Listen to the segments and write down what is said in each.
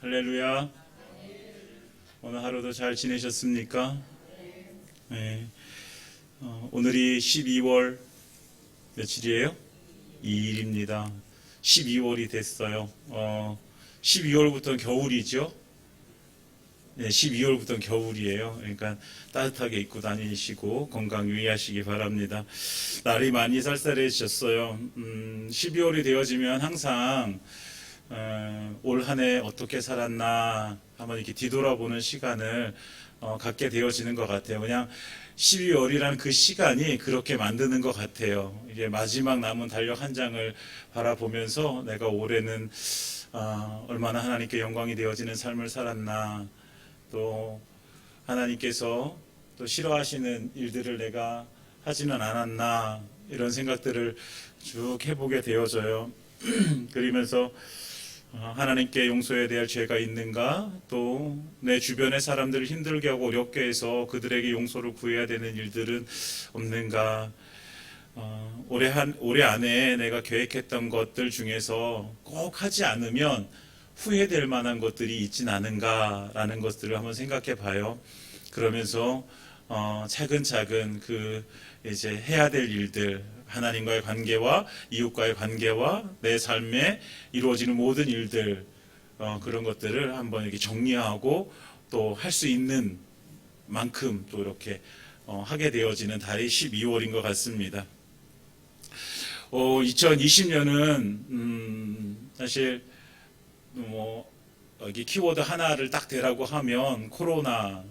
할렐루야. 오늘 하루도 잘 지내셨습니까? 네. 오늘이 12월 며칠이에요? 2일입니다. 12월이 됐어요. 12월부터는 겨울이죠. 네, 12월부터는 겨울이에요. 그러니까 따뜻하게 입고 다니시고 건강 유의하시기 바랍니다. 날이 많이 쌀쌀해지셨어요. 12월이 되어지면 항상 올 한 해 어떻게 살았나 한번 이렇게 뒤돌아보는 시간을 갖게 되어지는 것 같아요. 그냥 12월이라는 그 시간이 그렇게 만드는 것 같아요. 이게 마지막 남은 달력 한 장을 바라보면서 내가 올해는 얼마나 하나님께 영광이 되어지는 삶을 살았나, 또 하나님께서 또 싫어하시는 일들을 내가 하지는 않았나, 이런 생각들을 쭉 해보게 되어져요. 그러면서 하나님께 용서해야 될 죄가 있는가, 또 내 주변의 사람들을 힘들게 하고 어렵게 해서 그들에게 용서를 구해야 되는 일들은 없는가, 올해 안에 내가 계획했던 것들 중에서 꼭 하지 않으면 후회될 만한 것들이 있진 않은가라는 것들을 한번 생각해 봐요. 그러면서 차근차근 이제 해야 될 일들, 하나님과의 관계와 이웃과의 관계와 내 삶에 이루어지는 모든 일들, 그런 것들을 한번 이렇게 정리하고 또 할 수 있는 만큼 또 이렇게 하게 되어지는 달이 12월인 것 같습니다. 2020년은 사실 여기 키워드 하나를 딱 대라고 하면 코로나일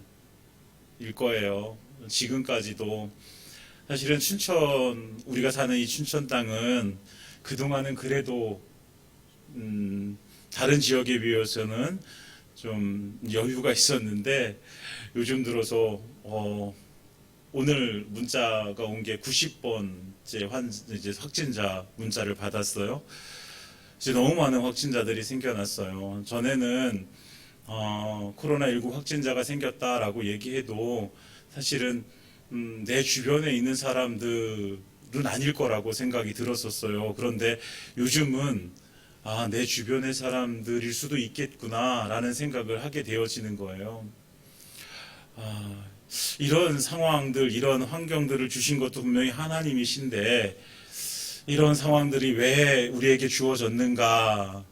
거예요. 지금까지도 사실은 우리가 사는 이 춘천 땅은 그동안은 그래도 다른 지역에 비해서는 좀 여유가 있었는데, 요즘 들어서 오늘 문자가 온 게 90번째 확진자 문자를 받았어요. 이제 너무 많은 확진자들이 생겨났어요. 전에는 코로나19 확진자가 생겼다라고 얘기해도 사실은 내 주변에 있는 사람들은 아닐 거라고 생각이 들었었어요. 그런데 요즘은 내 주변의 사람들일 수도 있겠구나라는 생각을 하게 되어지는 거예요. 이런 상황들, 이런 환경들을 주신 것도 분명히 하나님이신데, 이런 상황들이 왜 우리에게 주어졌는가,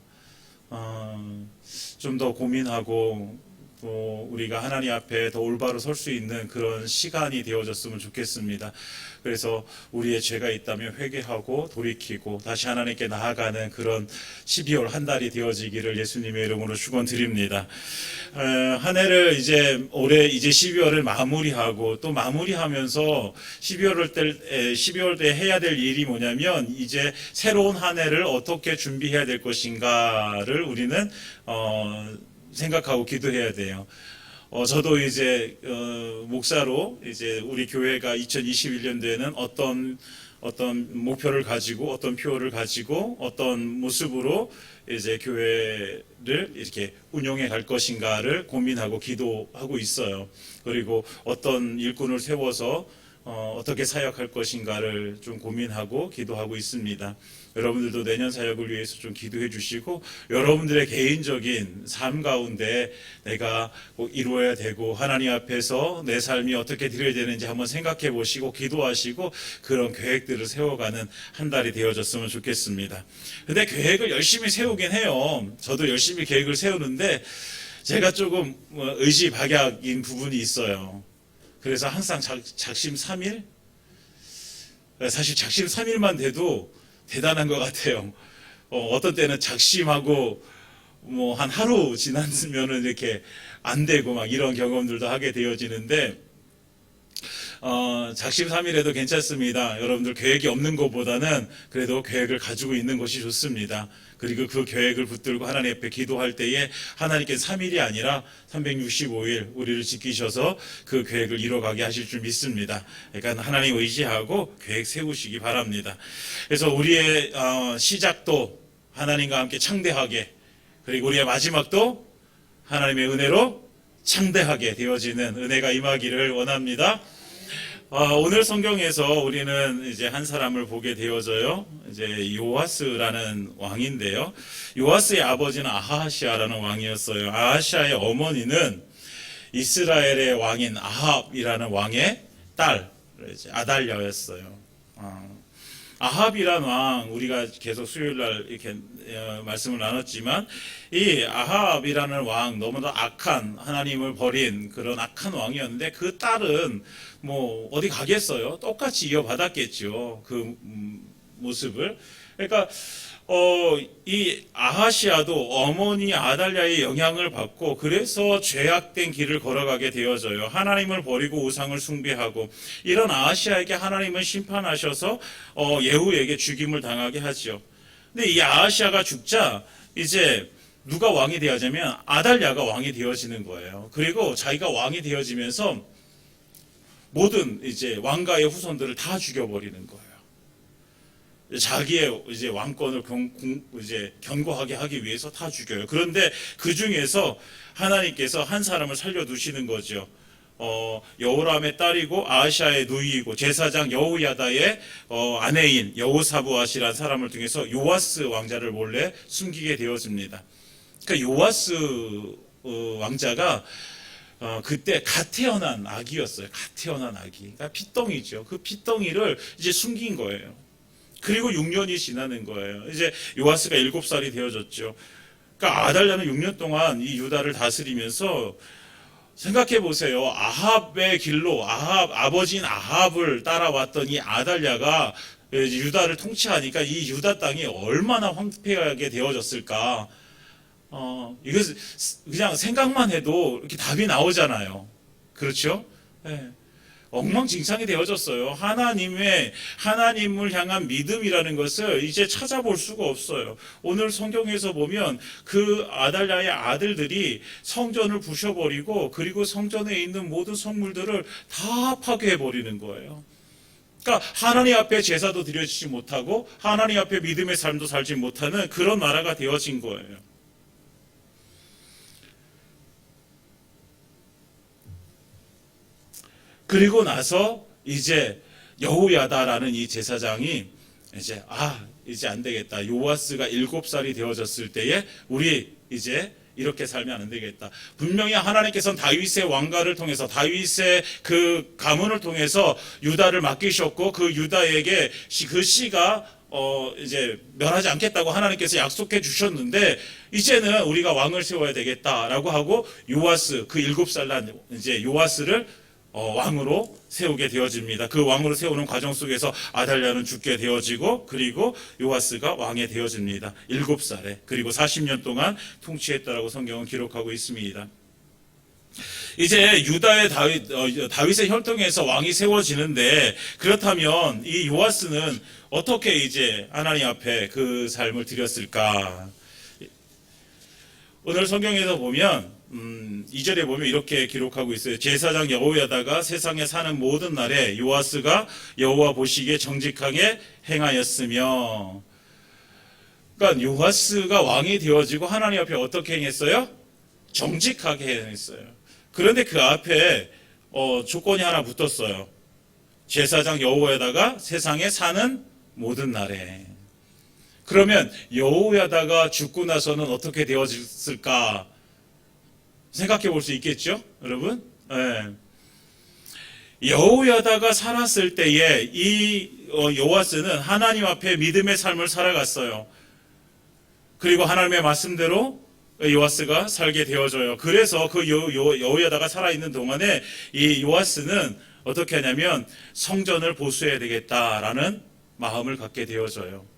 좀 더 고민하고 또 우리가 하나님 앞에 더 올바로 설 수 있는 그런 시간이 되어졌으면 좋겠습니다. 그래서 우리의 죄가 있다면 회개하고 돌이키고 다시 하나님께 나아가는 그런 12월 한 달이 되어지기를 예수님의 이름으로 축원드립니다. 한 해를 올해 12월을 마무리하고, 또 마무리하면서 12월 때 해야 될 일이 뭐냐면, 이제 새로운 한 해를 어떻게 준비해야 될 것인가를 우리는 생각하고 기도해야 돼요. 저도 목사로 우리 교회가 2021년도에는 어떤 목표를 가지고, 어떤 표를 가지고, 어떤 모습으로 교회를 이렇게 운영해 갈 것인가를 고민하고 기도하고 있어요. 그리고 어떤 일꾼을 세워서 어떻게 사역할 것인가를 좀 고민하고 기도하고 있습니다. 여러분들도 내년 사역을 위해서 좀 기도해 주시고, 여러분들의 개인적인 삶 가운데 내가 꼭 이루어야 되고 하나님 앞에서 내 삶이 어떻게 드려야 되는지 한번 생각해 보시고 기도하시고, 그런 계획들을 세워가는 한 달이 되어졌으면 좋겠습니다. 근데 계획을 열심히 세우긴 해요. 저도 열심히 계획을 세우는데 제가 조금 의지박약인 부분이 있어요. 그래서 항상 작심 3일? 사실 작심 3일만 돼도 대단한 것 같아요. 어떤 때는 작심하고 한 하루 지났으면은 이렇게 안 되고 막 이런 경험들도 하게 되어지는데, 작심 3일에도 괜찮습니다. 여러분들 계획이 없는 것보다는 그래도 계획을 가지고 있는 것이 좋습니다. 그리고 그 계획을 붙들고 하나님 앞에 기도할 때에 하나님께 3일이 아니라 365일 우리를 지키셔서 그 계획을 이뤄가게 하실 줄 믿습니다. 그러니까 하나님 의지하고 계획 세우시기 바랍니다. 그래서 우리의 시작도 하나님과 함께 창대하게, 그리고 우리의 마지막도 하나님의 은혜로 창대하게 되어지는 은혜가 임하기를 원합니다. 오늘 성경에서 우리는 이제 한 사람을 보게 되어져요. 이제 요아스라는 왕인데요. 요아스의 아버지는 아하시아라는 왕이었어요. 아하시아의 어머니는 이스라엘의 왕인 아합이라는 왕의 딸, 아달랴였어요. 아합이란 왕, 우리가 계속 수요일날 이렇게 말씀을 나눴지만, 이 아합이라는 왕, 너무나 악한, 하나님을 버린 그런 악한 왕이었는데, 그 딸은 뭐 어디 가겠어요? 똑같이 이어받았겠죠. 그 모습을. 그러니까 이 아하시아도 어머니 아달랴의 영향을 받고, 그래서 죄악된 길을 걸어가게 되어져요. 하나님을 버리고 우상을 숭배하고, 이런 아하시아에게 하나님은 심판하셔서 예후에게 죽임을 당하게 하죠. 근데 이 아하시아가 죽자 이제 누가 왕이 되어지면 아달랴가 왕이 되어지는 거예요. 그리고 자기가 왕이 되어지면서 모든 이제 왕가의 후손들을 다 죽여버리는 거예요. 자기의 이제 왕권을 이제 견고하게 하기 위해서 다 죽여요. 그런데 그 중에서 하나님께서 한 사람을 살려두시는 거죠. 여호람의 딸이고 아하시아의 누이이고 제사장 여호야다의 아내인 여호사부앗이라는 사람을 통해서 요아스 왕자를 몰래 숨기게 되어집니다. 그러니까 요아스 왕자가 그때 갓 태어난 아기였어요. 갓 태어난 아기. 그러니까 피덩이죠. 그 피덩이를 이제 숨긴 거예요. 그리고 6년이 지나는 거예요. 이제 요아스가 7살이 되어졌죠. 그러니까 아달랴는 6년 동안 이 유다를 다스리면서 생각해 보세요. 아합의 길로 아버지인 아합을 따라왔던 이 아달랴가 유다를 통치하니까 이 유다 땅이 얼마나 황폐하게 되어졌을까. 이거 그냥 생각만 해도 이렇게 답이 나오잖아요. 그렇죠? 네. 엉망진창이 되어졌어요. 하나님을 향한 믿음이라는 것을 이제 찾아볼 수가 없어요. 오늘 성경에서 보면 그 아달랴의 아들들이 성전을 부셔버리고, 그리고 성전에 있는 모든 성물들을 다 파괴해버리는 거예요. 그러니까 하나님 앞에 제사도 드려지지 못하고 하나님 앞에 믿음의 삶도 살지 못하는 그런 나라가 되어진 거예요. 그리고 나서 이제 여호야다라는 이 제사장이 이제 안 되겠다. 요아스가 7살이 되어졌을 때에 우리 이제 이렇게 살면 안 되겠다. 분명히 하나님께서는 다윗의 왕가를 통해서, 다윗의 그 가문을 통해서 유다를 맡기셨고, 그 유다에게 그 씨가 이제 멸하지 않겠다고 하나님께서 약속해 주셨는데, 이제는 우리가 왕을 세워야 되겠다라고 하고 요아스, 그 7살 난 이제 요아스를 왕으로 세우게 되어집니다. 그 왕으로 세우는 과정 속에서 아달랴는 죽게 되어지고, 그리고 요아스가 왕이 되어집니다. 7살에. 그리고 40년 동안 통치했다라고 성경은 기록하고 있습니다. 이제 유다의 다윗의 혈통에서 왕이 세워지는데, 그렇다면 이 요아스는 어떻게 이제 하나님 앞에 그 삶을 드렸을까? 오늘 성경에서 보면 2절에 보면 이렇게 기록하고 있어요. 제사장 여호야다가 세상에 사는 모든 날에 요아스가 여호와 보시기에 정직하게 행하였으며, 그러니까 요아스가 왕이 되어지고 하나님 앞에 어떻게 행했어요? 정직하게 행했어요. 그런데 그 앞에 조건이 하나 붙었어요. 제사장 여호야다가 세상에 사는 모든 날에. 그러면 여호야다가 죽고 나서는 어떻게 되어졌을까 생각해 볼 수 있겠죠, 여러분? 네. 여호야다가 살았을 때에 이 요아스는 하나님 앞에 믿음의 삶을 살아갔어요. 그리고 하나님의 말씀대로 요아스가 살게 되어져요. 그래서 그 여호야다가 살아있는 동안에 이 요아스는 어떻게 하냐면 성전을 보수해야 되겠다라는 마음을 갖게 되어져요.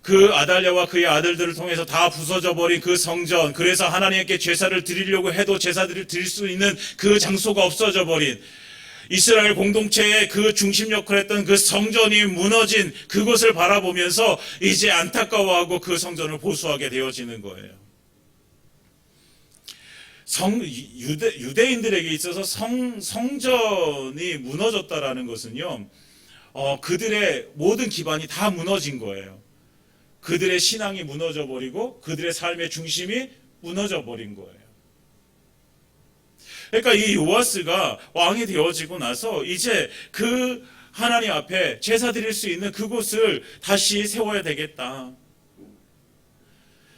그 아달랴와 그의 아들들을 통해서 다 부서져 버린 그 성전, 그래서 하나님께 제사를 드리려고 해도 제사들을 드릴 수 있는 그 장소가 없어져 버린, 이스라엘 공동체의 그 중심 역할을 했던 그 성전이 무너진 그곳을 바라보면서 이제 안타까워하고 그 성전을 보수하게 되어지는 거예요. 유대인들에게 있어서 성전이 무너졌다라는 것은요, 그들의 모든 기반이 다 무너진 거예요. 그들의 신앙이 무너져 버리고 그들의 삶의 중심이 무너져 버린 거예요. 그러니까 이 요아스가 왕이 되어지고 나서 이제 그 하나님 앞에 제사 드릴 수 있는 그곳을 다시 세워야 되겠다.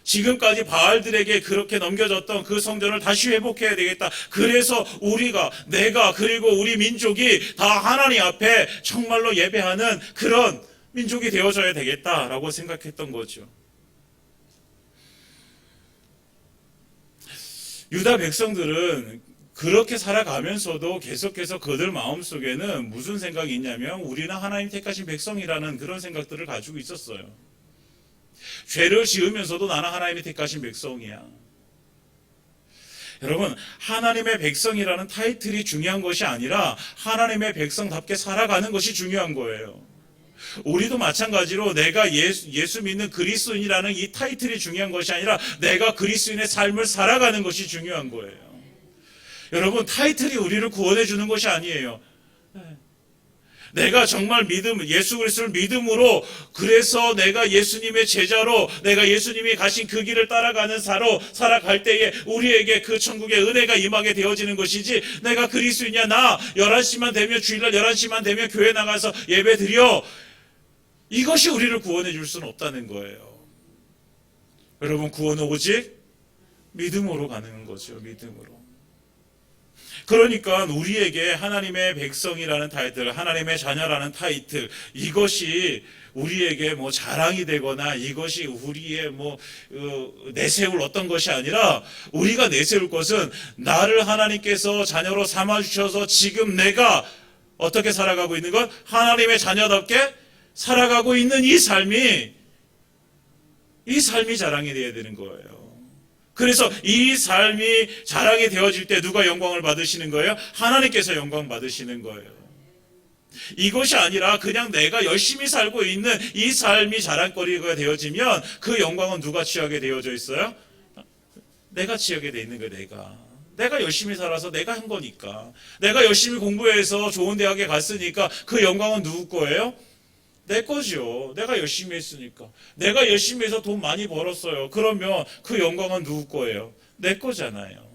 지금까지 바알들에게 그렇게 넘겨졌던 그 성전을 다시 회복해야 되겠다. 그래서 우리가, 내가, 그리고 우리 민족이 다 하나님 앞에 정말로 예배하는 그런 민족이 되어져야 되겠다라고 생각했던 거죠. 유다 백성들은 그렇게 살아가면서도 계속해서 그들 마음속에는 무슨 생각이 있냐면 우리는 하나님 택하신 백성이라는 그런 생각들을 가지고 있었어요. 죄를 지으면서도 나는 하나님이 택하신 백성이야. 여러분, 하나님의 백성이라는 타이틀이 중요한 것이 아니라 하나님의 백성답게 살아가는 것이 중요한 거예요. 우리도 마찬가지로 내가 예수 믿는 그리스도인이라는 이 타이틀이 중요한 것이 아니라 내가 그리스도인의 삶을 살아가는 것이 중요한 거예요. 여러분, 타이틀이 우리를 구원해 주는 것이 아니에요. 내가 정말 예수 그리스도를 믿음으로, 그래서 내가 예수님의 제자로, 내가 예수님이 가신 그 길을 따라가는 사로 살아갈 때에 우리에게 그 천국의 은혜가 임하게 되어지는 것이지, 내가 그리스도이냐, 나 11시만 되면, 주일날 11시만 되면 교회 나가서 예배 드려, 이것이 우리를 구원해 줄 수는 없다는 거예요. 여러분, 구원은 오직 믿음으로 가는 거죠. 믿음으로. 그러니까 우리에게 하나님의 백성이라는 타이틀, 하나님의 자녀라는 타이틀, 이것이 우리에게 뭐 자랑이 되거나 이것이 우리의 내세울 어떤 것이 아니라, 우리가 내세울 것은 나를 하나님께서 자녀로 삼아주셔서 지금 내가 어떻게 살아가고 있는 것, 하나님의 자녀답게 살아가고 있는 이 삶이 자랑이 되어야 되는 거예요. 그래서 이 삶이 자랑이 되어질 때 누가 영광을 받으시는 거예요? 하나님께서 영광 받으시는 거예요. 이것이 아니라 그냥 내가 열심히 살고 있는 이 삶이 자랑거리가 되어지면 그 영광은 누가 취하게 되어져 있어요? 내가 취하게 돼 있는 거예요. 내가 열심히 살아서 내가 한 거니까. 내가 열심히 공부해서 좋은 대학에 갔으니까 그 영광은 누구 거예요? 내 거죠. 내가 열심히 했으니까. 내가 열심히 해서 돈 많이 벌었어요. 그러면 그 영광은 누구 거예요? 내 거잖아요.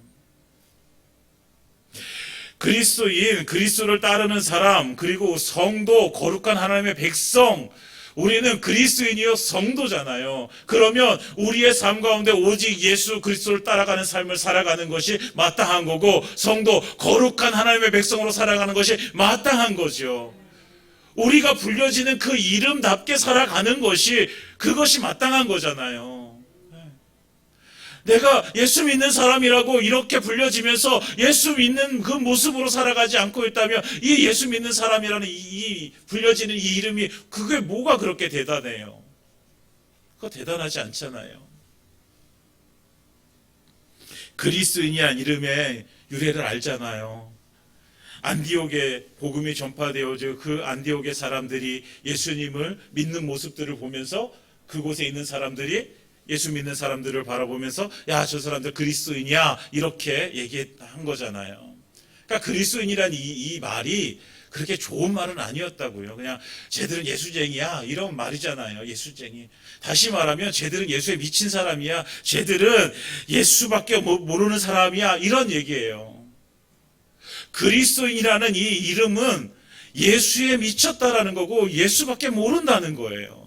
그리스도인, 그리스도를 따르는 사람, 그리고 성도, 거룩한 하나님의 백성, 우리는 그리스도인이요 성도잖아요. 그러면 우리의 삶 가운데 오직 예수 그리스도를 따라가는 삶을 살아가는 것이 마땅한 거고, 성도, 거룩한 하나님의 백성으로 살아가는 것이 마땅한 거죠. 우리가 불려지는 그 이름답게 살아가는 것이, 그것이 마땅한 거잖아요. 내가 예수 믿는 사람이라고 이렇게 불려지면서 예수 믿는 그 모습으로 살아가지 않고 있다면, 이 예수 믿는 사람이라는 이 불려지는 이 이름이, 그게 뭐가 그렇게 대단해요? 그거 대단하지 않잖아요. 그리스도인이란 이름의 유래를 알잖아요. 안디옥에 복음이 전파되어져 그 안디옥의 사람들이 예수님을 믿는 모습들을 보면서, 그곳에 있는 사람들이 예수 믿는 사람들을 바라보면서 야, 저 사람들 그리스도인이야, 이렇게 얘기한 거잖아요. 그러니까 그리스도인이란 이 말이 그렇게 좋은 말은 아니었다고요. 그냥 쟤들은 예수쟁이야, 이런 말이잖아요. 예수쟁이. 다시 말하면 쟤들은 예수에 미친 사람이야, 쟤들은 예수밖에 모르는 사람이야, 이런 얘기예요. 그리스도인이라는 이 이름은 예수에 미쳤다라는 거고 예수밖에 모른다는 거예요.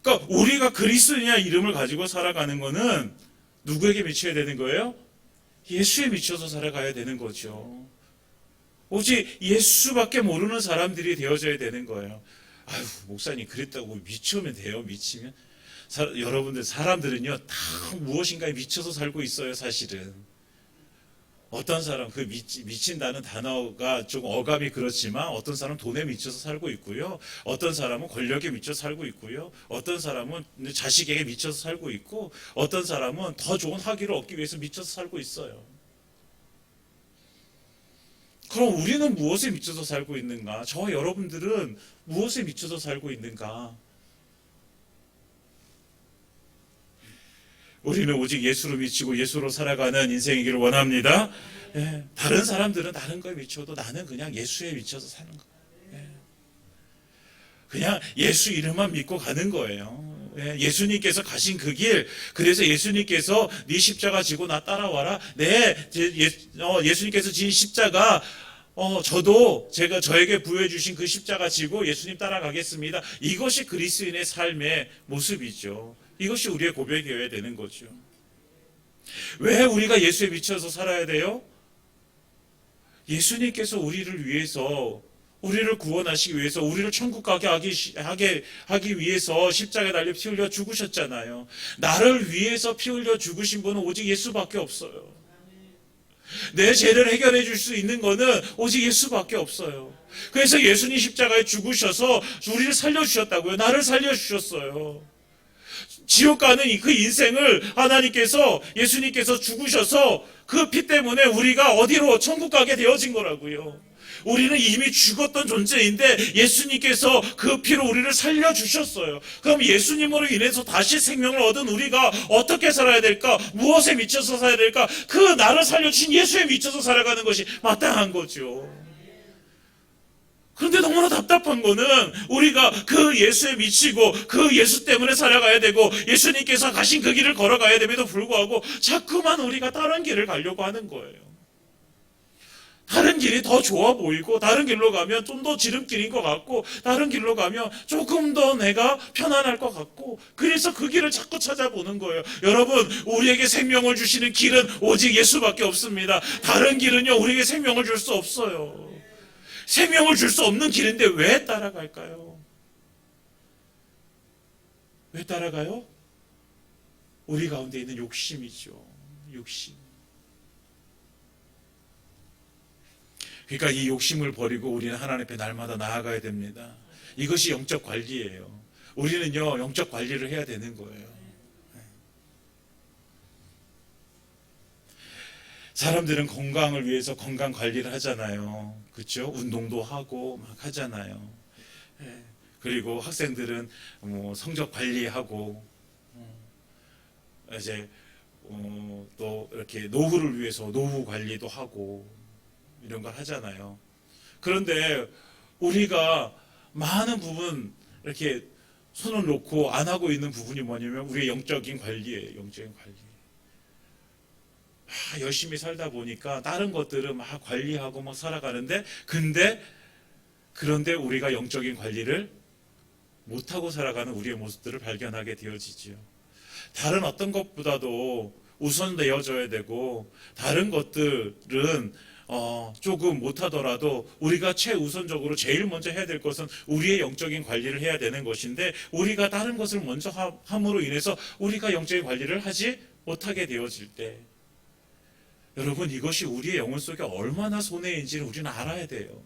그러니까 우리가 그리스도인이라는 이름을 가지고 살아가는 거는 누구에게 미쳐야 되는 거예요? 예수에 미쳐서 살아가야 되는 거죠. 오직 예수밖에 모르는 사람들이 되어져야 되는 거예요. 아유, 목사님 그랬다고 미치면 돼요? 미치면? 여러분들, 사람들은요 다 무엇인가에 미쳐서 살고 있어요. 사실은 어떤 사람, 그 미친다는 단어가 좀 어감이 그렇지만, 어떤 사람은 돈에 미쳐서 살고 있고요, 어떤 사람은 권력에 미쳐서 살고 있고요, 어떤 사람은 자식에게 미쳐서 살고 있고, 어떤 사람은 더 좋은 학위를 얻기 위해서 미쳐서 살고 있어요. 그럼 우리는 무엇에 미쳐서 살고 있는가? 저와 여러분들은 무엇에 미쳐서 살고 있는가? 우리는 오직 예수로 미치고 예수로 살아가는 인생이기를 원합니다. 예, 다른 사람들은 다른 거에 미쳐도 나는 그냥 예수에 미쳐서 사는 거예요. 예, 그냥 예수 이름만 믿고 가는 거예요. 예수님께서 가신 그 길, 그래서 예수님께서 네 십자가 지고 나 따라와라. 예수님께서 진 십자가 저도 제가 저에게 부여해 주신 그 십자가 지고 예수님 따라가겠습니다. 이것이 그리스도인의 삶의 모습이죠. 이것이 우리의 고백이어야 되는 거죠. 왜 우리가 예수에 미쳐서 살아야 돼요? 예수님께서 우리를 위해서, 우리를 구원하시기 위해서, 우리를 천국 가게 하기 위해서 십자가에 달려 피 흘려 죽으셨잖아요. 나를 위해서 피 흘려 죽으신 분은 오직 예수밖에 없어요. 내 죄를 해결해 줄 수 있는 것은 오직 예수밖에 없어요. 그래서 예수님 십자가에 죽으셔서 우리를 살려주셨다고요. 나를 살려주셨어요. 지옥 가는 그 인생을 하나님께서, 예수님께서 죽으셔서 그 피 때문에 우리가 어디로 천국 가게 되어진 거라고요. 우리는 이미 죽었던 존재인데 예수님께서 그 피로 우리를 살려주셨어요. 그럼 예수님으로 인해서 다시 생명을 얻은 우리가 어떻게 살아야 될까? 무엇에 미쳐서 살아야 될까? 그 나를 살려주신 예수에 미쳐서 살아가는 것이 마땅한 거죠. 그런데 너무나 답답한 거는 우리가 그 예수에 미치고 그 예수 때문에 살아가야 되고 예수님께서 가신 그 길을 걸어가야 됨에도 불구하고 자꾸만 우리가 다른 길을 가려고 하는 거예요. 다른 길이 더 좋아 보이고 다른 길로 가면 좀 더 지름길인 것 같고 다른 길로 가면 조금 더 내가 편안할 것 같고 그래서 그 길을 자꾸 찾아보는 거예요. 여러분, 우리에게 생명을 주시는 길은 오직 예수밖에 없습니다. 다른 길은요 우리에게 생명을 줄 수 없어요. 생명을 줄 수 없는 길인데 왜 따라갈까요? 왜 따라가요? 우리 가운데 있는 욕심이죠. 욕심. 그러니까 이 욕심을 버리고 우리는 하나님 앞에 날마다 나아가야 됩니다. 이것이 영적 관리예요. 우리는요 영적 관리를 해야 되는 거예요. 사람들은 건강을 위해서 건강 관리를 하잖아요. 그렇죠? 운동도 하고 막 하잖아요. 그리고 학생들은 성적 관리하고 이제 또 이렇게 노후를 위해서 노후 관리도 하고 이런 걸 하잖아요. 그런데 우리가 많은 부분 이렇게 손을 놓고 안 하고 있는 부분이 뭐냐면 우리의 영적인 관리예요. 영적인 관리. 열심히 살다 보니까 다른 것들은 막 관리하고 막 살아가는데 그런데 우리가 영적인 관리를 못하고 살아가는 우리의 모습들을 발견하게 되어지죠. 다른 어떤 것보다도 우선되어져야 되고 다른 것들은 조금 못하더라도 우리가 최우선적으로 제일 먼저 해야 될 것은 우리의 영적인 관리를 해야 되는 것인데 우리가 다른 것을 먼저 함으로 인해서 우리가 영적인 관리를 하지 못하게 되어질 때 여러분, 이것이 우리의 영혼 속에 얼마나 손해인지를 우리는 알아야 돼요.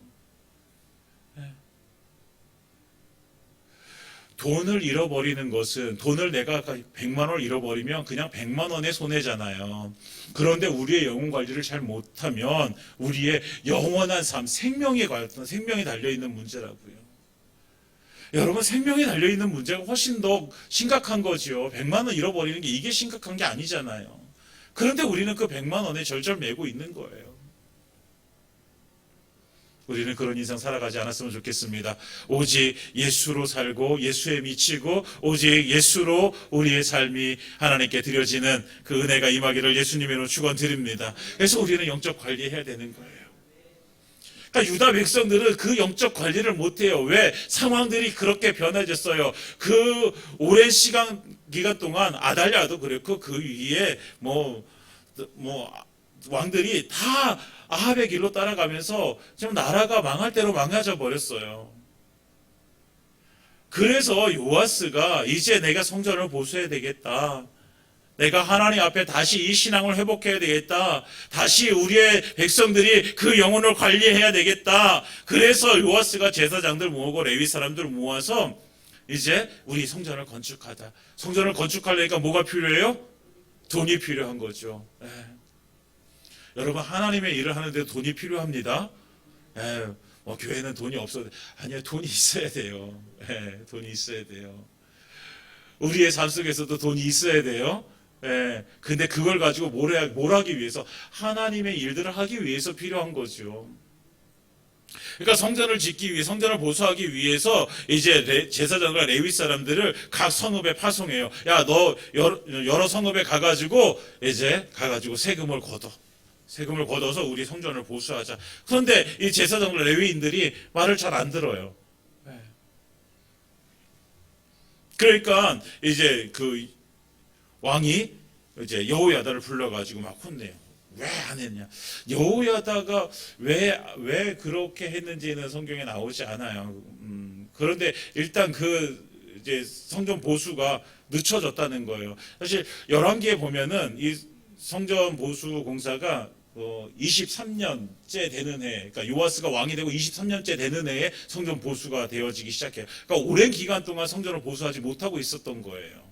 돈을 잃어버리는 것은 돈을 내가 100만 원을 잃어버리면 그냥 100만 원의 손해잖아요. 그런데 우리의 영혼 관리를 잘 못하면 우리의 영원한 삶, 생명이 달려있는 문제라고요. 여러분, 생명이 달려있는 문제가 훨씬 더 심각한 거죠. 100만 원 잃어버리는 게 이게 심각한 게 아니잖아요. 그런데 우리는 그 100만 원에 절절매고 있는 거예요. 우리는 그런 인생 살아가지 않았으면 좋겠습니다. 오직 예수로 살고 예수에 미치고 오직 예수로 우리의 삶이 하나님께 드려지는 그 은혜가 임하기를 예수님으로 축원드립니다. 그래서 우리는 영적 관리해야 되는 거예요. 그러니까 유다 백성들은 그 영적 관리를 못해요. 왜? 상황들이 그렇게 변해졌어요. 그 오랜 기간 동안 아달랴도 그랬고 그 위에 왕들이 다 아합의 길로 따라가면서 지금 나라가 망할 대로 망가져 버렸어요. 그래서 요아스가 이제 내가 성전을 보수해야 되겠다. 내가 하나님 앞에 다시 이 신앙을 회복해야 되겠다. 다시 우리의 백성들이 그 영혼을 관리해야 되겠다. 그래서 요아스가 제사장들 모으고 레위 사람들 모아서 이제 우리 성전을 건축하자. 성전을 건축하려니까 뭐가 필요해요? 돈이 필요한 거죠. 여러분, 하나님의 일을 하는데 돈이 필요합니다. 교회는 돈이 없어도 아니요, 돈이 있어야 돼요. 돈이 있어야 돼요. 우리의 삶 속에서도 돈이 있어야 돼요. 근데 그걸 가지고 뭘 하기 위해서 하나님의 일들을 하기 위해서 필요한 거죠. 그러니까 성전을 짓기 위해, 성전을 보수하기 위해서 이제 제사장과 레위 사람들을 각 성읍에 파송해요. 야, 너 여러 성읍에 가가지고 이제 가가지고 세금을 걷어. 세금을 걷어서 우리 성전을 보수하자. 그런데 이 제사장과 레위인들이 말을 잘 안 들어요. 그러니까 이제 그 왕이 이제 여호야다를 불러가지고 막 혼내요. 왜 안 했냐? 여호야다가 왜 그렇게 했는지는 성경에 나오지 않아요. 그런데 일단 그 이제 성전 보수가 늦춰졌다는 거예요. 사실 열왕기에 보면은 이 성전 보수 공사가 23년째 되는 해, 그러니까 요아스가 왕이 되고 23년째 되는 해에 성전 보수가 되어지기 시작해요. 그러니까 오랜 기간 동안 성전을 보수하지 못하고 있었던 거예요.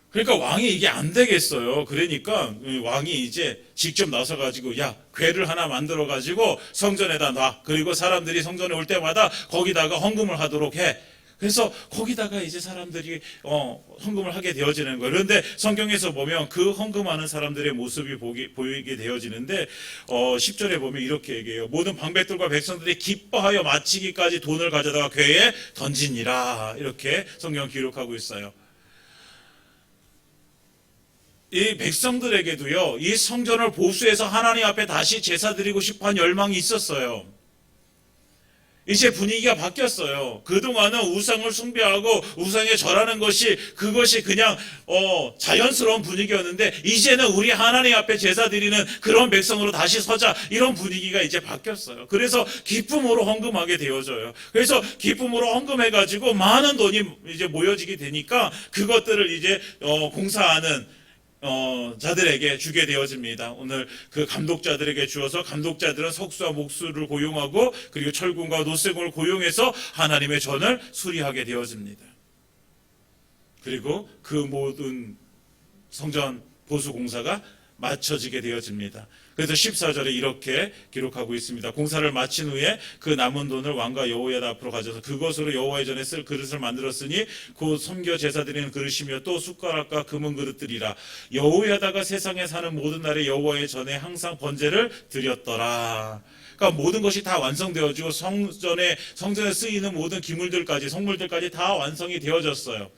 그러니까 왕이 이게 안 되겠어요. 그러니까 왕이 이제 직접 나서가지고 야, 궤를 하나 만들어가지고 성전에다 놔. 그리고 사람들이 성전에 올 때마다 거기다가 헌금을 하도록 해. 그래서 거기다가 이제 사람들이 헌금을 하게 되어지는 거예요. 그런데 성경에서 보면 그 헌금하는 사람들의 모습이 보이게 되어지는데 10절에 보면 이렇게 얘기해요. 모든 방백들과 백성들이 기뻐하여 마치기까지 돈을 가져다가 궤에 던지니라. 이렇게 성경 기록하고 있어요. 이 백성들에게도요, 이 성전을 보수해서 하나님 앞에 다시 제사 드리고 싶어 한 열망이 있었어요. 이제 분위기가 바뀌었어요. 그동안은 우상을 숭배하고 우상에 절하는 그것이 그냥 자연스러운 분위기였는데 이제는 우리 하나님 앞에 제사 드리는 그런 백성으로 다시 서자, 이런 분위기가 이제 바뀌었어요. 그래서 기쁨으로 헌금하게 되어져요. 그래서 기쁨으로 헌금해가지고 많은 돈이 이제 모여지게 되니까 그것들을 이제 공사하는 자들에게 주게 되어집니다. 오늘 그 감독자들에게 주어서 감독자들은 석수와 목수를 고용하고 그리고 철군과 노쇠군을 고용해서 하나님의 전을 수리하게 되어집니다. 그리고 그 모든 성전 보수 공사가 마쳐지게 되어집니다. 그래서 14절에 이렇게 기록하고 있습니다. 공사를 마친 후에 그 남은 돈을 왕과 여호야다 앞으로 가져서 그것으로 여호와의 전에 쓸 그릇을 만들었으니 곧 섬겨 제사 드리는 그릇이며 또 숟가락과 금은 그릇들이라. 여호야다가 세상에 사는 모든 날에 여호와의 전에 항상 번제를 드렸더라. 그러니까 모든 것이 다 완성되어지고 성전에 쓰이는 모든 기물들까지, 성물들까지 다 완성이 되어졌어요.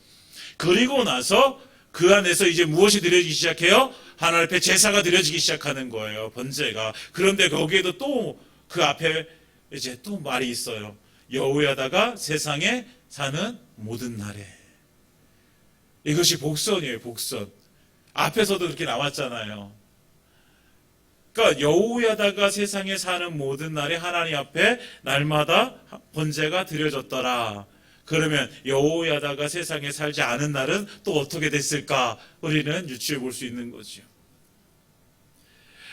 그리고 나서 그 안에서 이제 무엇이 드려지기 시작해요? 하나님 앞에 제사가 드려지기 시작하는 거예요. 번제가. 그런데 거기에도 또 그 앞에 이제 또 말이 있어요. 여호야다가 세상에 사는 모든 날에. 이것이 복선이에요. 복선. 앞에서도 그렇게 나왔잖아요. 그러니까 여호야다가 세상에 사는 모든 날에 하나님 앞에 날마다 번제가 드려졌더라. 그러면 여호야다가 세상에 살지 않은 날은 또 어떻게 됐을까? 우리는 유추해 볼 수 있는 거죠.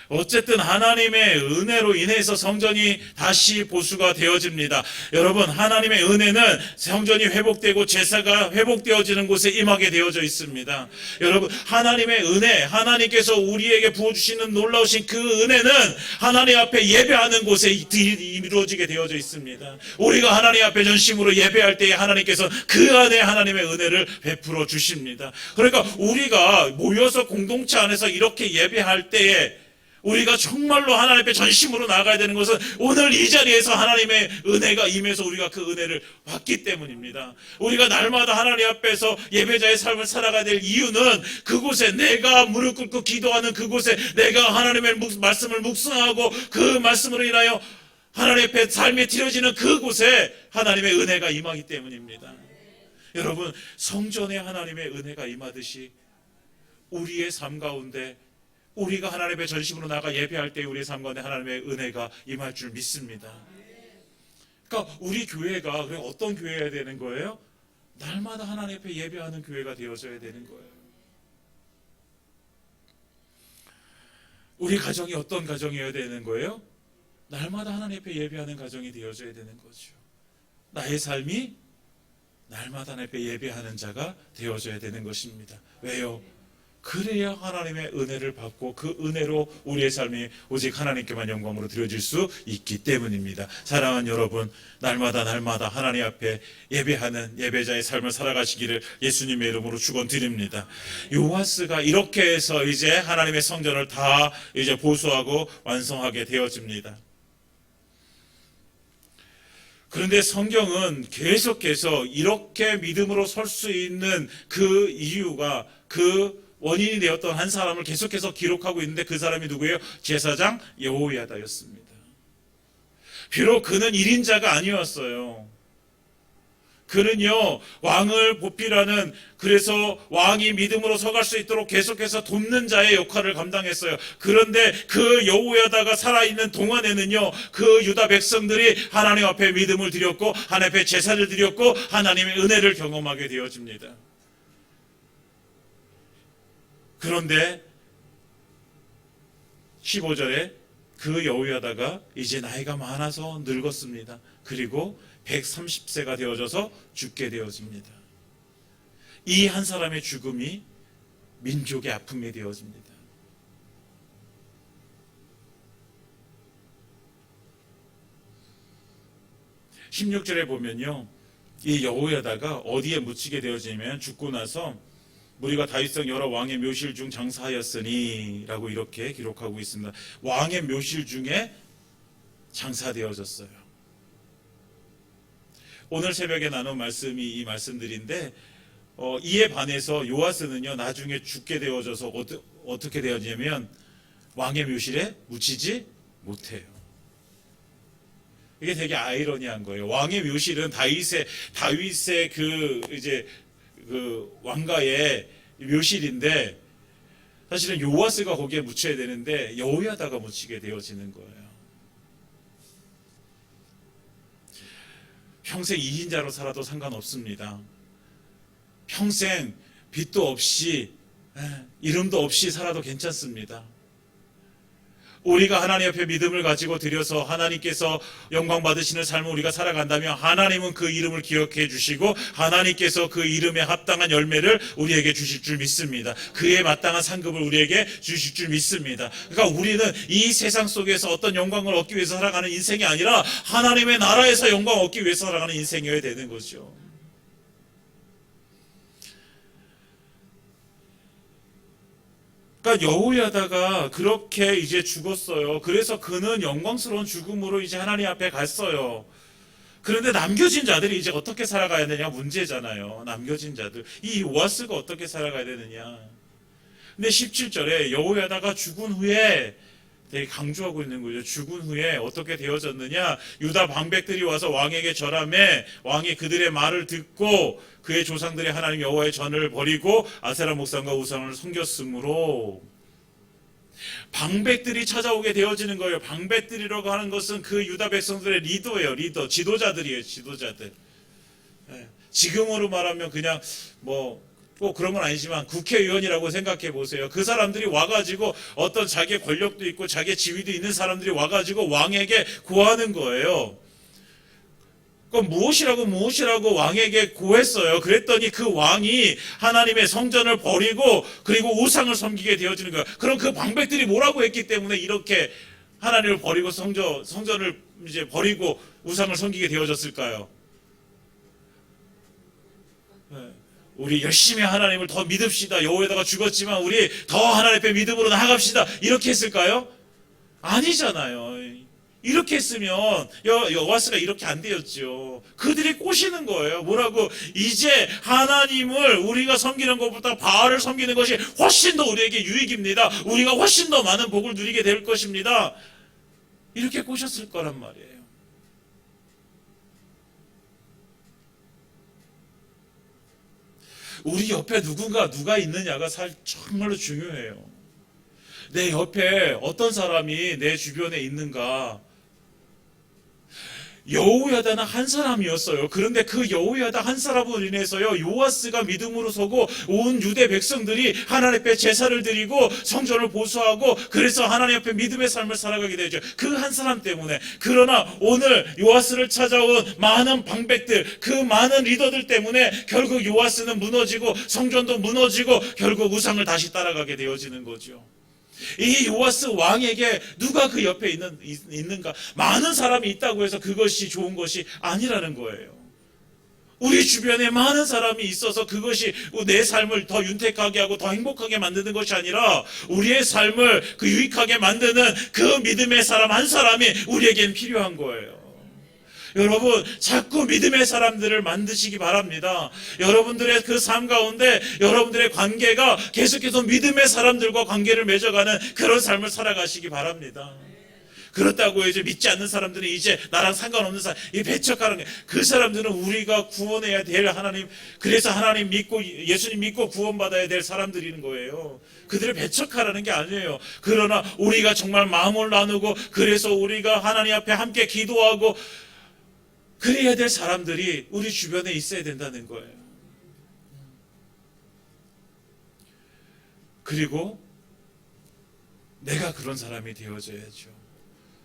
어쨌든 하나님의 은혜로 인해서 성전이 다시 보수가 되어집니다. 여러분, 하나님의 은혜는 성전이 회복되고 제사가 회복되어지는 곳에 임하게 되어져 있습니다. 여러분, 하나님의 은혜, 하나님께서 우리에게 부어주시는 놀라우신 그 은혜는 하나님 앞에 예배하는 곳에 이루어지게 되어져 있습니다. 우리가 하나님 앞에 전심으로 예배할 때에 하나님께서 그 안에 하나님의 은혜를 베풀어 주십니다. 그러니까 우리가 모여서 공동체 안에서 이렇게 예배할 때에 우리가 정말로 하나님 앞에 전심으로 나아가야 되는 것은 오늘 이 자리에서 하나님의 은혜가 임해서 우리가 그 은혜를 받기 때문입니다. 우리가 날마다 하나님 앞에서 예배자의 삶을 살아가야 될 이유는 그곳에 내가 무릎 꿇고 기도하는 그곳에 내가 하나님의 말씀을 묵상하고 그 말씀으로 인하여 하나님 앞에 삶이 드려지는 그곳에 하나님의 은혜가 임하기 때문입니다. 여러분, 성전에 하나님의 은혜가 임하듯이 우리의 삶 가운데 우리가 하나님의 전심으로 나가 예배할 때 우리의 삶 가운데 하나님의 은혜가 임할 줄 믿습니다. 그러니까 우리 교회가 어떤 교회여야 되는 거예요? 날마다 하나님 앞에 예배하는 교회가 되어져야 되는 거예요. 우리 가정이 어떤 가정이어야 되는 거예요? 날마다 하나님 앞에 예배하는 가정이 되어져야 되는 거죠. 나의 삶이 날마다 하나님 앞에 예배하는 자가 되어져야 되는 것입니다. 왜요? 그래야 하나님의 은혜를 받고 그 은혜로 우리의 삶이 오직 하나님께만 영광으로 드려질 수 있기 때문입니다. 사랑하는 여러분, 날마다 하나님 앞에 예배하는 예배자의 삶을 살아가시기를 예수님의 이름으로 축원드립니다. 요아스가 이렇게 해서 이제 하나님의 성전을 다 이제 보수하고 완성하게 되어집니다. 그런데 성경은 계속해서 이렇게 믿음으로 설 수 있는 그 이유가, 그 원인이 되었던 한 사람을 계속해서 기록하고 있는데, 그 사람이 누구예요? 제사장 여호야다였습니다. 비록 그는 1인자가 아니었어요. 그는요, 왕을 보필하는, 그래서 왕이 믿음으로 서갈 수 있도록 계속해서 돕는 자의 역할을 감당했어요. 그런데 그 여호야다가 살아있는 동안에는요, 그 유다 백성들이 하나님 앞에 믿음을 드렸고 하나님 앞에 제사를 드렸고 하나님의 은혜를 경험하게 되어집니다. 그런데 15절에 그 여호야다가 이제 나이가 많아서 늙었습니다. 그리고 130세가 되어져서 죽게 되어집니다. 이 한 사람의 죽음이 민족의 아픔이 되어집니다. (16절에) 보면요, 이 여호야다가 어디에 묻히게 되어지면, 죽고 나서 무리가 다윗성 여러 왕의 묘실 중 장사하였으니 라고 이렇게 기록하고 있습니다. 왕의 묘실 중에 장사되어졌어요. 오늘 새벽에 나눈 말씀이 이 말씀들인데, 이에 반해서 요아스는요, 나중에 죽게 되어져서 어떻게 되었냐면 왕의 묘실에 묻히지 못해요. 이게 되게 아이러니한 거예요. 왕의 묘실은 다윗의 그 왕가의 묘실인데, 사실은 요아스가 거기에 묻혀야 되는데 여호야다가 묻히게 되어지는 거예요. 평생 2인자로 살아도 상관없습니다. 평생 빚도 없이 이름도 없이 살아도 괜찮습니다. 우리가 하나님 앞에 믿음을 가지고 드려서 하나님께서 영광 받으시는 삶을 우리가 살아간다면, 하나님은 그 이름을 기억해 주시고 하나님께서 그 이름에 합당한 열매를 우리에게 주실 줄 믿습니다. 그에 마땅한 상급을 우리에게 주실 줄 믿습니다. 그러니까 우리는 이 세상 속에서 어떤 영광을 얻기 위해서 살아가는 인생이 아니라 하나님의 나라에서 영광을 얻기 위해서 살아가는 인생이어야 되는 거죠. 그러니까 여호야다가 그렇게 이제 죽었어요. 그래서 그는 영광스러운 죽음으로 이제 하나님 앞에 갔어요. 그런데 남겨진 자들이 이제 어떻게 살아가야 되냐 문제잖아요. 남겨진 자들, 이 요아스가 어떻게 살아가야 되느냐. 근데 17절에 여호야다가 죽은 후에 되게 강조하고 있는 거죠. 죽은 후에 어떻게 되어졌느냐. 유다 방백들이 와서 왕에게 절하매 왕이 그들의 말을 듣고 그의 조상들의 하나님 여호와의 전을 버리고 아세라 목상과 우상을 섬겼으므로, 방백들이 찾아오게 되어지는 거예요. 방백들이라고 하는 것은 그 유다 백성들의 리더예요. 리더, 지도자들이에요. 지도자들. 지금으로 말하면 그냥 꼭 그런 건 아니지만 국회의원이라고 생각해 보세요. 그 사람들이 와가지고 어떤 자기의 권력도 있고 자기의 지위도 있는 사람들이 와가지고 왕에게 고하는 거예요. 그럼 무엇이라고 왕에게 고했어요. 그랬더니 그 왕이 하나님의 성전을 버리고 그리고 우상을 섬기게 되어지는 거예요. 그럼 그 방백들이 뭐라고 했기 때문에 이렇게 하나님을 버리고 성전을 이제 버리고 우상을 섬기게 되어졌을까요? 우리 열심히 하나님을 더 믿읍시다. 여호야다가 죽었지만 우리 더 하나님 앞에 믿음으로 나아갑시다. 이렇게 했을까요? 아니잖아요. 이렇게 했으면 여호와스가 이렇게 안 되었죠. 그들이 꼬시는 거예요. 뭐라고? 이제 하나님을 우리가 섬기는 것보다 바알을 섬기는 것이 훨씬 더 우리에게 유익입니다. 우리가 훨씬 더 많은 복을 누리게 될 것입니다. 이렇게 꼬셨을 거란 말이에요. 우리 옆에 누가 있느냐가 정말로 중요해요. 내 옆에 어떤 사람이 내 주변에 있는가. 여호야다는 한 사람이었어요. 그런데 그 여호야다 한 사람으로 인해서요, 요아스가 믿음으로 서고 온 유대 백성들이 하나님 앞에 제사를 드리고 성전을 보수하고 그래서 하나님 앞에 믿음의 삶을 살아가게 되죠. 그 한 사람 때문에. 그러나 오늘 요아스를 찾아온 많은 방백들, 그 많은 리더들 때문에 결국 요아스는 무너지고 성전도 무너지고 결국 우상을 다시 따라가게 되어지는 거죠. 이 요아스 왕에게 누가 그 옆에 있는가? 많은 사람이 있다고 해서 그것이 좋은 것이 아니라는 거예요. 우리 주변에 많은 사람이 있어서 그것이 내 삶을 더 윤택하게 하고 더 행복하게 만드는 것이 아니라 우리의 삶을 그 유익하게 만드는 그 믿음의 사람 한 사람이 우리에겐 필요한 거예요. 여러분, 자꾸 믿음의 사람들을 만드시기 바랍니다. 여러분들의 그 삶 가운데 여러분들의 관계가 계속해서 믿음의 사람들과 관계를 맺어가는 그런 삶을 살아가시기 바랍니다. 그렇다고 이제 믿지 않는 사람들은 이제 나랑 상관없는 사람, 이 배척하는 게, 그 사람들은 우리가 구원해야 될 하나님, 그래서 하나님 믿고 예수님 믿고 구원받아야 될 사람들인 거예요. 그들을 배척하라는 게 아니에요. 그러나 우리가 정말 마음을 나누고 그래서 우리가 하나님 앞에 함께 기도하고 그래야 될 사람들이 우리 주변에 있어야 된다는 거예요. 그리고 내가 그런 사람이 되어줘야죠.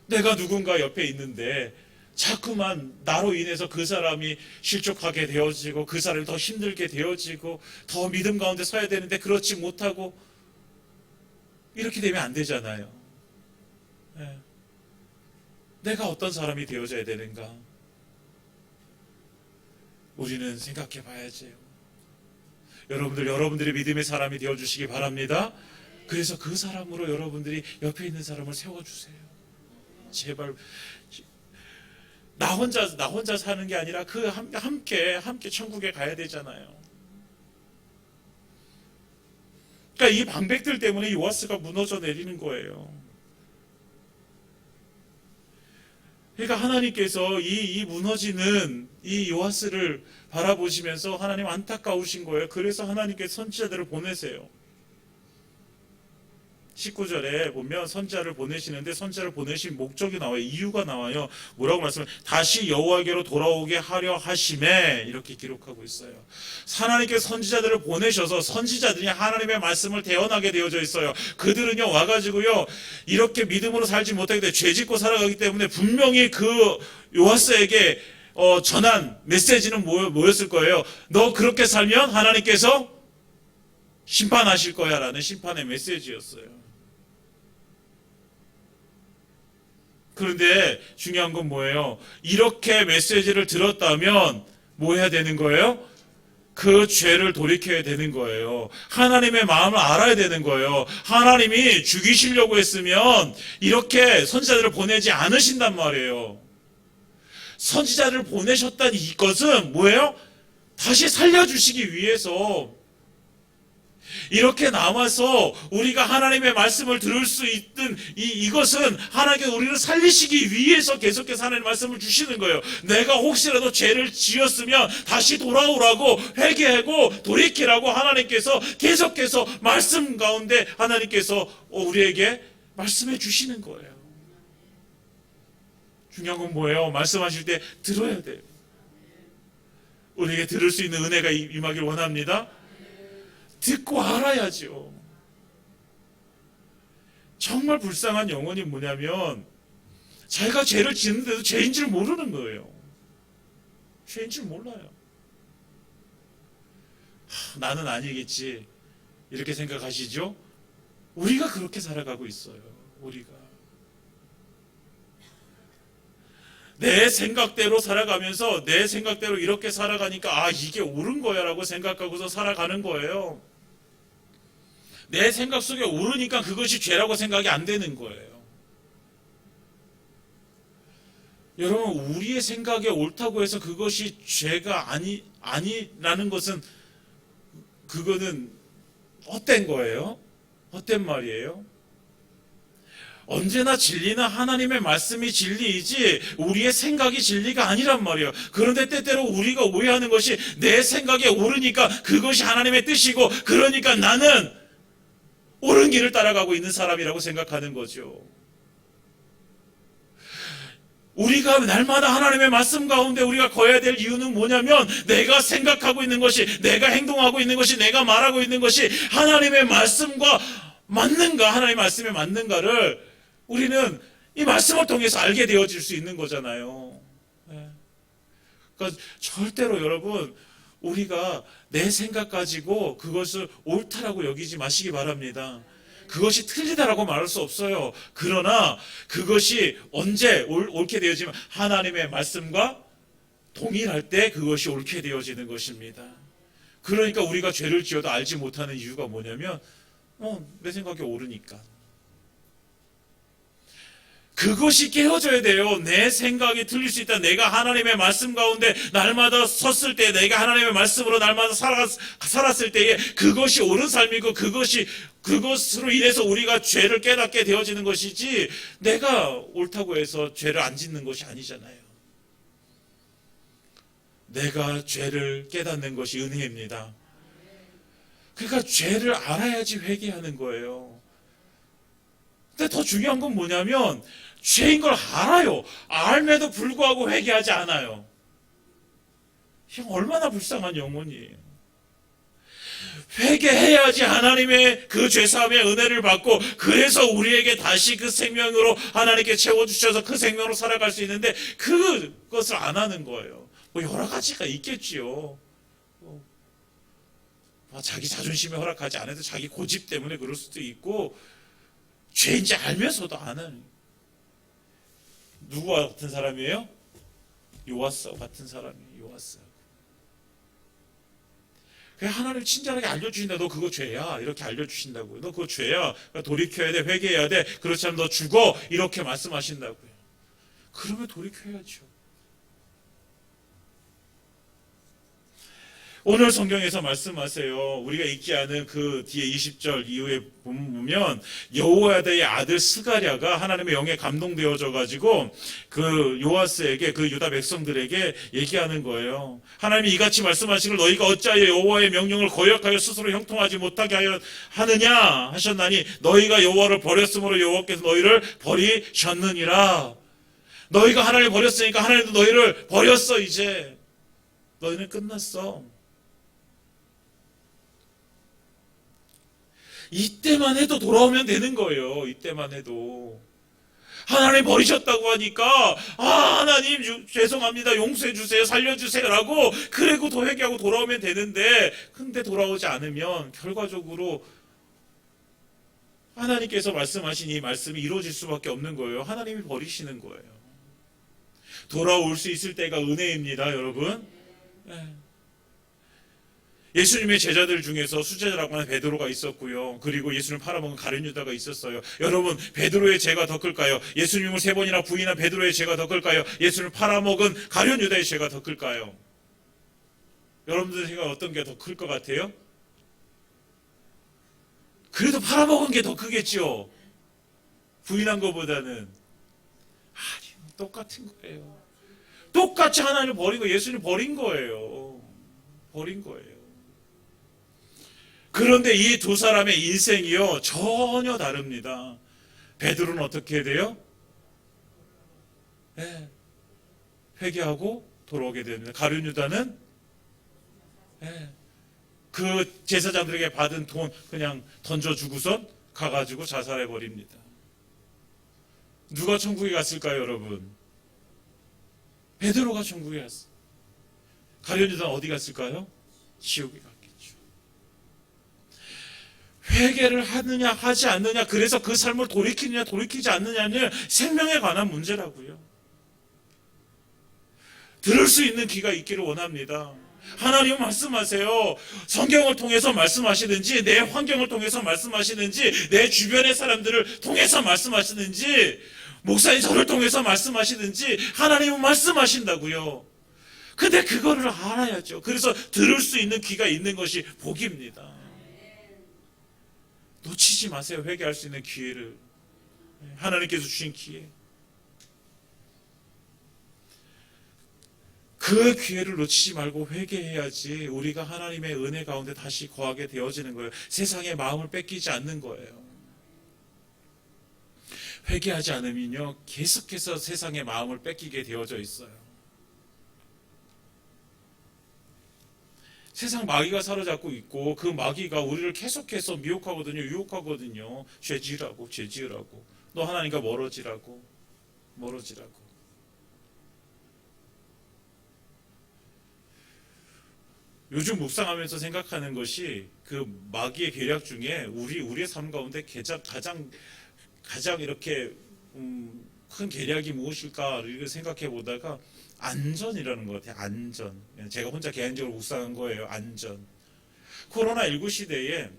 내가 누군가 옆에 있는데 자꾸만 나로 인해서 그 사람이 실족하게 되어지고 그 사람이 더 힘들게 되어지고 더 믿음 가운데 서야 되는데 그렇지 못하고 이렇게 되면 안 되잖아요. 네. 내가 어떤 사람이 되어줘야 되는가? 우리는 생각해 봐야지요. 여러분들이 믿음의 사람이 되어주시기 바랍니다. 그래서 그 사람으로 여러분들이 옆에 있는 사람을 세워주세요. 제발. 나 혼자 사는 게 아니라 그 함께 천국에 가야 되잖아요. 그러니까 이 방백들 때문에 요아스가 무너져 내리는 거예요. 그러니까 하나님께서 이 무너지는 이 요아스를 바라보시면서 하나님 안타까우신 거예요. 그래서 하나님께서 선지자들을 보내세요. 19절에 보면 선지자를 보내시는데 선지자를 보내신 목적이 나와요. 이유가 나와요. 뭐라고 말씀을 다시 여호와께로 돌아오게 하려 하심에 이렇게 기록하고 있어요. 하나님께서 선지자들을 보내셔서 선지자들이 하나님의 말씀을 대언하게 되어져 있어요. 그들은요 와가지고요 이렇게 믿음으로 살지 못하게 돼 죄짓고 살아가기 때문에 분명히 그 요아스에게 전한 메시지는 뭐였을 거예요? 너 그렇게 살면 하나님께서 심판하실 거야 라는 심판의 메시지였어요. 그런데 중요한 건 뭐예요? 이렇게 메시지를 들었다면 뭐 해야 되는 거예요? 그 죄를 돌이켜야 되는 거예요. 하나님의 마음을 알아야 되는 거예요. 하나님이 죽이시려고 했으면 이렇게 선지자들을 보내지 않으신단 말이에요. 선지자를 보내셨다는 이것은 뭐예요? 다시 살려주시기 위해서 이렇게 남아서 우리가 하나님의 말씀을 들을 수 있든 이것은 하나님께서 우리를 살리시기 위해서 계속해서 하나님의 말씀을 주시는 거예요. 내가 혹시라도 죄를 지었으면 다시 돌아오라고 회개하고 돌이키라고 하나님께서 계속해서 말씀 가운데 하나님께서 우리에게 말씀해 주시는 거예요. 중요한 건 뭐예요? 말씀하실 때 들어야 돼요. 우리에게 들을 수 있는 은혜가 임하길 원합니다. 듣고 알아야죠. 정말 불쌍한 영혼이 뭐냐면 자기가 죄를 짓는데도 죄인 줄 모르는 거예요. 죄인 줄 몰라요. 나는 아니겠지 이렇게 생각하시죠? 우리가 그렇게 살아가고 있어요. 우리가 내 생각대로 살아가면서 내 생각대로 이렇게 살아가니까 이게 옳은 거야 라고 생각하고서 살아가는 거예요. 내 생각 속에 옳으니까 그것이 죄라고 생각이 안 되는 거예요. 여러분 우리의 생각에 옳다고 해서 그것이 죄가 아니라는 것은 그거는 헛된 거예요. 헛된 말이에요. 언제나 진리는 하나님의 말씀이 진리이지 우리의 생각이 진리가 아니란 말이에요. 그런데 때때로 우리가 오해하는 것이 내 생각에 옳으니까 그것이 하나님의 뜻이고 그러니까 나는 옳은 길을 따라가고 있는 사람이라고 생각하는 거죠. 우리가 날마다 하나님의 말씀 가운데 우리가 거해야 될 이유는 뭐냐면 내가 생각하고 있는 것이, 내가 행동하고 있는 것이, 내가 말하고 있는 것이 하나님의 말씀과 맞는가, 하나님의 말씀에 맞는가를 우리는 이 말씀을 통해서 알게 되어질 수 있는 거잖아요. 그러니까 절대로 여러분, 우리가 내 생각 가지고 그것을 옳다라고 여기지 마시기 바랍니다. 그것이 틀리다라고 말할 수 없어요. 그러나 그것이 언제 옳게 되어지면 하나님의 말씀과 동일할 때 그것이 옳게 되어지는 것입니다. 그러니까 우리가 죄를 지어도 알지 못하는 이유가 뭐냐면 내 생각이 옳으니까. 그것이 깨어져야 돼요. 내 생각이 틀릴 수 있다. 내가 하나님의 말씀 가운데 날마다 섰을 때, 내가 하나님의 말씀으로 날마다 살았을 때에 그것이 옳은 삶이고 그것으로 인해서 우리가 죄를 깨닫게 되어지는 것이지, 내가 옳다고 해서 죄를 안 짓는 것이 아니잖아요. 내가 죄를 깨닫는 것이 은혜입니다. 그러니까 죄를 알아야지 회개하는 거예요. 근데 더 중요한 건 뭐냐면 죄인 걸 알아요. 알매도 불구하고 회개하지 않아요. 형, 얼마나 불쌍한 영혼이에요. 회개해야지 하나님의 그 죄사함의 은혜를 받고, 그래서 우리에게 다시 그 생명으로 하나님께 채워주셔서 그 생명으로 살아갈 수 있는데, 그것을 안 하는 거예요. 뭐 여러 가지가 있겠지요. 자기 자존심에 허락하지 않아도 자기 고집 때문에 그럴 수도 있고, 죄인지 알면서도 안 하는. 누구와 같은 사람이에요? 요아스와 같은 사람이에요. 요아스. 그냥 하나님 친절하게 알려주신다. 너 그거 죄야. 이렇게 알려주신다고요. 너 그거 죄야. 그러니까 돌이켜야 돼. 회개해야 돼. 그렇지 않으면 너 죽어. 이렇게 말씀하신다고요. 그러면 돌이켜야죠. 오늘 성경에서 말씀하세요. 우리가 읽지 않은 그 뒤에 20절 이후에 보면 여호야다의 아들 스가랴가 하나님의 영에 감동되어져 가지고 그 요아스에게, 그 유다 백성들에게 얘기하는 거예요. 하나님이 이같이 말씀하시길 너희가 어찌하여 여호와의 명령을 거역하여 스스로 형통하지 못하게 하느냐 하셨나니 너희가 여호와를 버렸으므로 여호와께서 너희를 버리셨느니라. 너희가 하나님을 버렸으니까 하나님도 너희를 버렸어. 이제 너희는 끝났어. 이때만 해도 돌아오면 되는 거예요. 이때만 해도. 하나님 버리셨다고 하니까 하나님 죄송합니다. 용서해 주세요. 살려 주세요라고 그리고 더 회개하고 돌아오면 되는데, 근데 돌아오지 않으면 결과적으로 하나님께서 말씀하신 이 말씀이 이루어질 수밖에 없는 거예요. 하나님이 버리시는 거예요. 돌아올 수 있을 때가 은혜입니다, 여러분. 예수님의 제자들 중에서 수제자라고 하는 베드로가 있었고요. 그리고 예수님을 팔아먹은 가룟 유다가 있었어요. 여러분, 베드로의 죄가 더 클까요? 예수님을 3번이나 부인한 베드로의 죄가 더 클까요? 예수님을 팔아먹은 가룟 유다의 죄가 더 클까요? 여러분들 생각 어떤 게 더 클 것 같아요? 그래도 팔아먹은 게 더 크겠죠. 부인한 것보다는. 아니, 똑같은 거예요. 똑같이 하나님을 버리고 예수님을 버린 거예요. 버린 거예요. 그런데 이 두 사람의 인생이요 전혀 다릅니다. 베드로는 어떻게 돼요? 회개하고 돌아오게 됩니다. 가룟 유다는 그 제사장들에게 받은 돈 그냥 던져주고선 가가지고 자살해버립니다. 누가 천국에 갔을까요, 여러분? 베드로가 천국에 갔어요. 가룟 유다는 어디 갔을까요? 지옥에 갔겠죠. 회개를 하느냐 하지 않느냐, 그래서 그 삶을 돌이키느냐 돌이키지 않느냐는 생명에 관한 문제라고요. 들을 수 있는 귀가 있기를 원합니다. 하나님은 말씀하세요. 성경을 통해서 말씀하시든지, 내 환경을 통해서 말씀하시든지, 내 주변의 사람들을 통해서 말씀하시든지, 목사님 저를 통해서 말씀하시든지 하나님은 말씀하신다고요. 근데 그거를 알아야죠. 그래서 들을 수 있는 귀가 있는 것이 복입니다. 놓치지 마세요. 회개할 수 있는 기회를. 하나님께서 주신 기회. 그 기회를 놓치지 말고 회개해야지 우리가 하나님의 은혜 가운데 다시 거하게 되어지는 거예요. 세상의 마음을 뺏기지 않는 거예요. 회개하지 않으면요 계속해서 세상의 마음을 뺏기게 되어져 있어요. 세상 마귀가 사로잡고 있고 그 마귀가 우리를 계속해서 미혹하거든요. 유혹하거든요. 죄 지으라고. 너 하나님과 멀어지라고. 요즘 묵상하면서 생각하는 것이 그 마귀의 계략 중에 우리의 삶 가운데 가장 이렇게 큰 계략이 무엇일까 이렇게 생각해 보다가 안전이라는 것 같아요. 안전. 제가 혼자 개인적으로 묵상한 거예요. 안전. 코로나19 시대에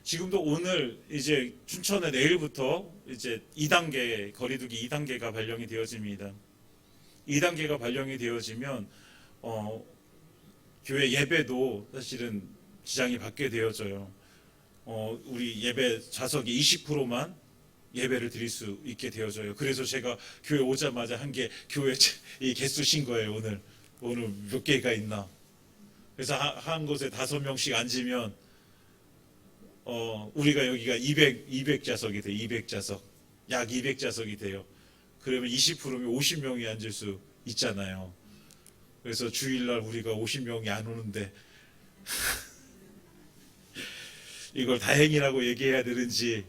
지금도 오늘 이제 춘천에 내일부터 이제 2단계 거리두기 2단계가 발령이 되어집니다. 2단계가 발령이 되어지면 교회 예배도 사실은 지장이 받게 되어져요. 우리 예배 좌석이 20%만 예배를 드릴 수 있게 되어져요. 그래서 제가 교회 오자마자 한 게 교회 이 개수 신 거예요. 오늘 몇 개가 있나. 그래서 한 곳에 5명씩 앉으면 우리가 여기가 200좌석이 돼요. 200좌석. 약 200좌석이 돼요. 그러면 20%면 50명이 앉을 수 있잖아요. 그래서 주일날 우리가 50명이 안 오는데 이걸 다행이라고 얘기해야 되는지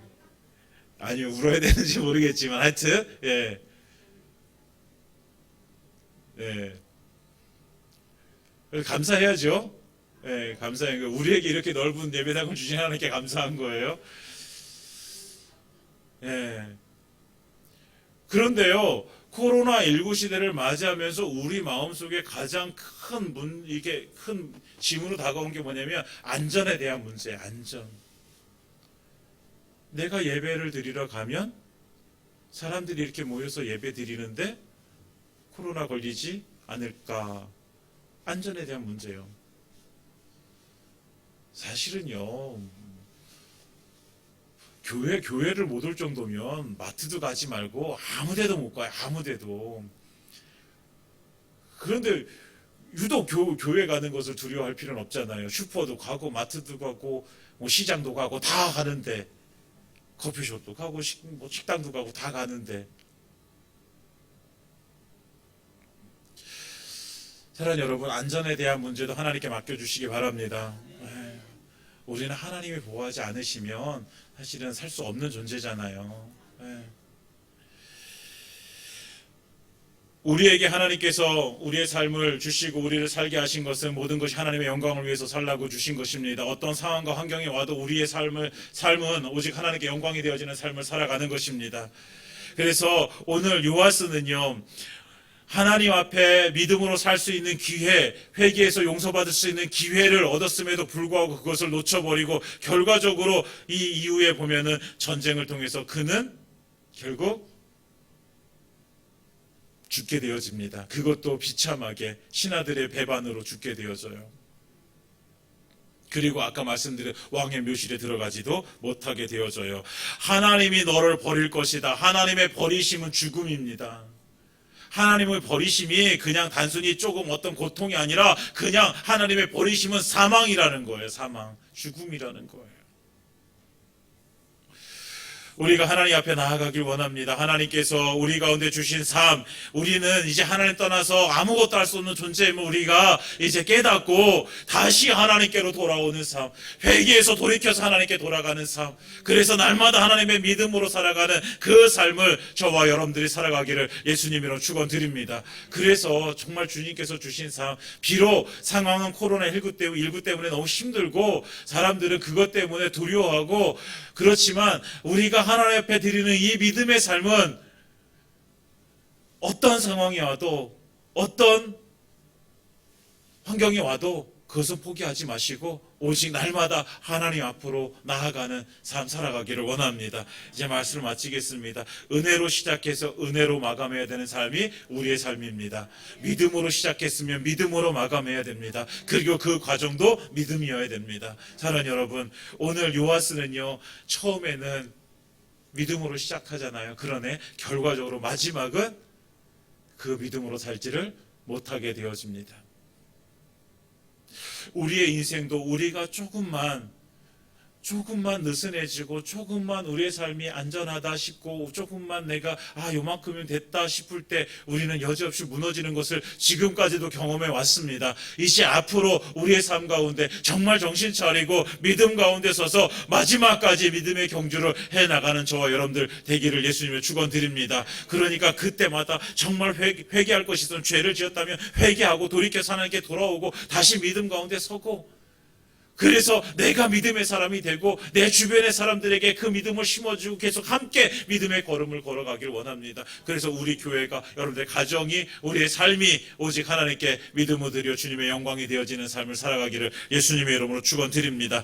아니면 울어야 되는지 모르겠지만 하여튼 감사해야죠. 감사해요. 우리에게 이렇게 넓은 예배당을 주신 하나님께 감사한 거예요. 그런데요, 코로나19 시대를 맞이하면서 우리 마음속에 가장 이게 큰 짐으로 다가온 게 뭐냐면 안전에 대한 문제예요. 안전. 내가 예배를 드리러 가면 사람들이 이렇게 모여서 예배 드리는데 코로나 걸리지 않을까. 안전에 대한 문제예요. 사실은요, 교회를 못 올 정도면 마트도 가지 말고 아무 데도 못 가요. 아무 데도. 그런데 유독 교회 가는 것을 두려워할 필요는 없잖아요. 슈퍼도 가고 마트도 가고 뭐 시장도 가고 다 가는데, 커피숍도 가고 식당도 가고 다 가는데. 사랑하는 여러분, 안전에 대한 문제도 하나님께 맡겨주시기 바랍니다. 우리는 하나님이 보호하지 않으시면 사실은 살 수 없는 존재잖아요. 우리에게 하나님께서 우리의 삶을 주시고 우리를 살게 하신 것은 모든 것이 하나님의 영광을 위해서 살라고 주신 것입니다. 어떤 상황과 환경이 와도 우리의 삶은 오직 하나님께 영광이 되어지는 삶을 살아가는 것입니다. 그래서 오늘 요아스는요, 하나님 앞에 믿음으로 살 수 있는 기회, 회개에서 용서받을 수 있는 기회를 얻었음에도 불구하고 그것을 놓쳐버리고 결과적으로 이 이후에 보면은 전쟁을 통해서 그는 결국 죽게 되어집니다. 그것도 비참하게 신하들의 배반으로 죽게 되어져요. 그리고 아까 말씀드린 왕의 묘실에 들어가지도 못하게 되어져요. 하나님이 너를 버릴 것이다. 하나님의 버리심은 죽음입니다. 하나님의 버리심이 그냥 단순히 조금 어떤 고통이 아니라 그냥 하나님의 버리심은 사망이라는 거예요. 사망, 죽음이라는 거예요. 우리가 하나님 앞에 나아가길 원합니다. 하나님께서 우리 가운데 주신 삶, 우리는 이제 하나님 떠나서 아무것도 할 수 없는 존재임을 우리가 이제 깨닫고 다시 하나님께로 돌아오는 삶, 회개에서 돌이켜서 하나님께 돌아가는 삶, 그래서 날마다 하나님의 믿음으로 살아가는 그 삶을 저와 여러분들이 살아가기를 예수님으로 축원드립니다. 그래서 정말 주님께서 주신 삶, 비록 상황은 코로나19 때문에 너무 힘들고 사람들은 그것 때문에 두려워하고 그렇지만 우리가 하나님 앞에 드리는 이 믿음의 삶은 어떤 상황이 와도 어떤 환경이 와도 그것은 포기하지 마시고 오직 날마다 하나님 앞으로 나아가는 삶 살아가기를 원합니다. 이제 말씀을 마치겠습니다. 은혜로 시작해서 은혜로 마감해야 되는 삶이 우리의 삶입니다. 믿음으로 시작했으면 믿음으로 마감해야 됩니다. 그리고 그 과정도 믿음이어야 됩니다. 사랑하는 여러분, 오늘 요아스는요, 처음에는 믿음으로 시작하잖아요. 그러네 결과적으로 마지막은 그 믿음으로 살지를 못하게 되어집니다. 우리의 인생도 우리가 조금만 조금만 느슨해지고 조금만 우리의 삶이 안전하다 싶고 조금만 내가 요만큼이면 됐다 싶을 때 우리는 여지없이 무너지는 것을 지금까지도 경험해 왔습니다. 이제 앞으로 우리의 삶 가운데 정말 정신 차리고 믿음 가운데 서서 마지막까지 믿음의 경주를 해나가는 저와 여러분들 되기를 예수님의 축원드립니다. 그러니까 그때마다 정말 회개할 것이 있으면 죄를 지었다면 회개하고 돌이켜서 하나님께 돌아오고 다시 믿음 가운데 서고, 그래서 내가 믿음의 사람이 되고 내 주변의 사람들에게 그 믿음을 심어주고 계속 함께 믿음의 걸음을 걸어가길 원합니다. 그래서 우리 교회가, 여러분들의 가정이, 우리의 삶이 오직 하나님께 믿음을 드려 주님의 영광이 되어지는 삶을 살아가기를 예수님의 이름으로 축원드립니다.